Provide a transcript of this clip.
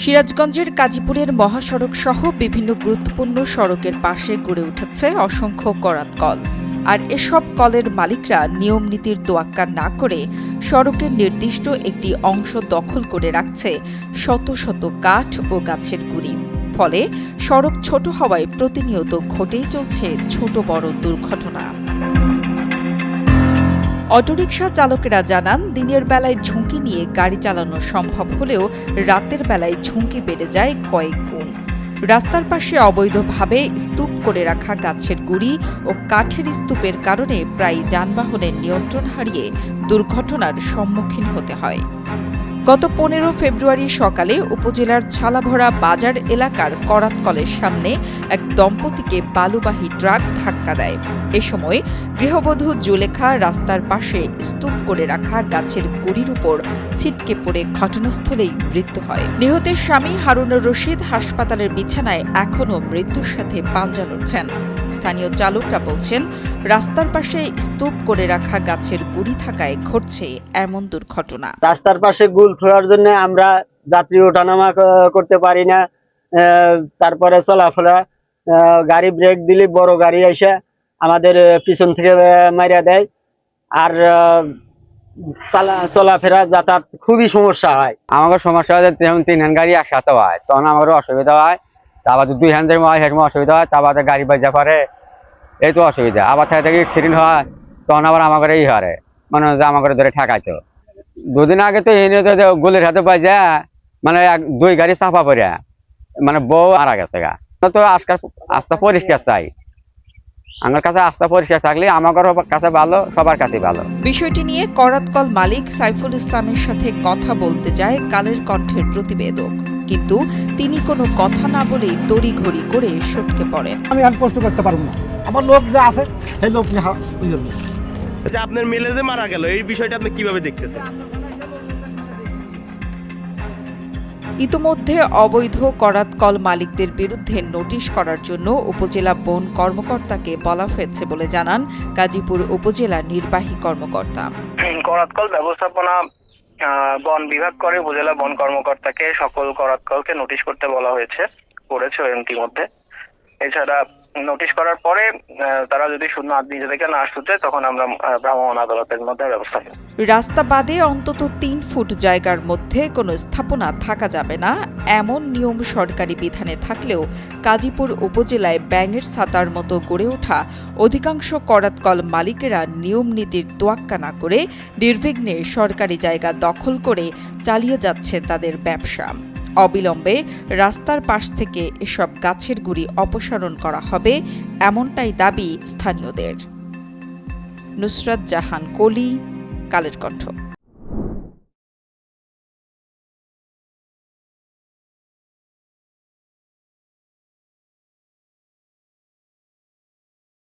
সিরাজগঞ্জের কাজীপুরের মহাসড়ক সহ বিভিন্ন গুরুত্বপূর্ণ সড়কের পাশে গড়ে উঠেছে অসংখ্য করাত কল। আর এসব কলের মালিকরা নিয়ম নীতির তোয়াক্কা না করে সড়কের নির্দিষ্ট একটি অংশ দখল করে রাখছে শত শত কাঠ ও গাছের গুঁড়ি। ফলে সড়ক ছোট হওয়ায় প্রতিনিয়ত ঘটেই চলছে ছোট বড় দুর্ঘটনা। অটোরিকশা চালকেরা জানান, দিনের বেলায় ঝুঁকি নিয়ে গাড়ি চালানো সম্ভব হলেও রাতের বেলায় ঝুঁকি বেড়ে যায় কয়েক গুণ। রাস্তার পাশে অবৈধভাবে স্তূপ করে রাখা গাছের গুঁড়ি ও কাঠের স্তূপের কারণে প্রায় যানবাহনের নিয়ন্ত্রণ হারিয়ে দুর্ঘটনার সম্মুখীন হতে হয়। গত 15 ফেব্রুয়ারি সকালে উপজেলার ছালাভরা বাজার এলাকার করাত কলের সামনে এক দম্পতিকে বালুবাহী ট্রাক ধাক্কা দেয়। এ সময় গৃহবধূ জুলেখা রাস্তার পাশে স্তূপ করে রাখা গাছের গুঁড়ির উপর ছিটকে পড়ে ঘটনাস্থলেই মৃত্যু হয়। নিহতের স্বামী হারুনুর রশিদ হাসপাতালের বিছানায় এখনও মৃত্যুর সাথে পাঞ্জা লড়ছেন। স্থানীয় চালকরা বলছেন, রাস্তার পাশে স্তূপ করে রাখা গাছের গুঁড়ি থাকায় ঘটছে এমন দুর্ঘটনা। রাস্তার পাশে গুল থোয়ার জন্য আমরা যাত্রী ওঠানামা করতে পারি না। তারপরে চলাফেরা, গাড়ি ব্রেক দিলে বড় গাড়ি এসে আমাদের পিছন থেকে মারিয়া দেয়। আর চলাফেরা যাতায়াত খুবই সমস্যা হয়। আমাদের সমস্যা হয় যেমন 3 হ্যান্ড গাড়ি একসাথে হয়, তখন আমারও অসুবিধা হয়। তারপর 2 হ্যান্ডের হয় সেরকম অসুবিধা হয়। তারপর গাড়ি বাজা পারে, এই তো অসুবিধা। আবার থেকে অ্যাক্সিডেন্ট হয়, তখন আবার আমাদের এই হারে মানে আমাদের ধরে ঠেকাইতো। 2 দিন আগে তো গুলির হাতে বাজা মানে 2 গাড়ি চাপা পড়ে মানে বউ মারা গেছে গা। তো আস্থা পরিষ্কার চাই, আমার কাছে আস্থা পরিষ্কার থাকলে আমার কাছে ভালো, সবার কাছে ভালো। বিষয়টি নিয়ে করাতকল মালিক সাইফুল ইসলামের সাথে কথা বলতে যায় কালের কণ্ঠের প্রতিবেদক, কিন্তু তিনি কোনো কথা না বলেই তড়িঘড়ি করে সটকে পড়েন। আমি আর কষ্ট করতে পারবো না, আমার লোক যা আছে সেই লোক নিয়ে আচ্ছা, আপনার মেলে যে মারা গেল এই বিষয়টা আপনি কিভাবে দেখতেছেন? ইতোমধ্যে অবৈধ করাত কল মালিকদের বিরুদ্ধে নোটিশ করার জন্য উপজেলা বন কর্মকর্তাকে বলা হয়েছে বলে জানান গাজীপুর উপজেলা নির্বাহী কর্মকর্তা। করাত কল ব্যবস্থাপনা বন বিভাগ করে উপজেলা বন কর্মকর্তাকে সকল করাত কলকে নোটিশ করতে বলা হয়েছে, করেছে ইতিমধ্যে। এছাড়া নোটিশ করার পরে তারা যদি নিজে থেকে না আসতে তখন আমরা ভ্রাম্যমাণ আদালতের মধ্যে ব্যবস্থা নেব। রাস্তা বাদে অন্তত 3 ফুট জায়গার মধ্যে কোনো স্থাপনা থাকা যাবে না, এমন নিয়ম সরকারি বিধানে থাকলেও গাজীপুর উপজেলায় ব্যাঙের ছাতার মতো গড়ে ওঠা অধিকাংশ করাতকল মালিকেরা নিয়ম নীতির তোয়াক্কা না করে নির্বিঘ্নে সরকারি জায়গা দখল করে চালিয়ে যাচ্ছে তাদের ব্যবসা। অবিলম্বে রাস্তার পাশ থেকে এসব গাছের গুঁড়ি অপসারণ করা হবে, এমনটাই দাবি স্থানীয়দের। নুসরাত জাহান কলি, কালের কণ্ঠ।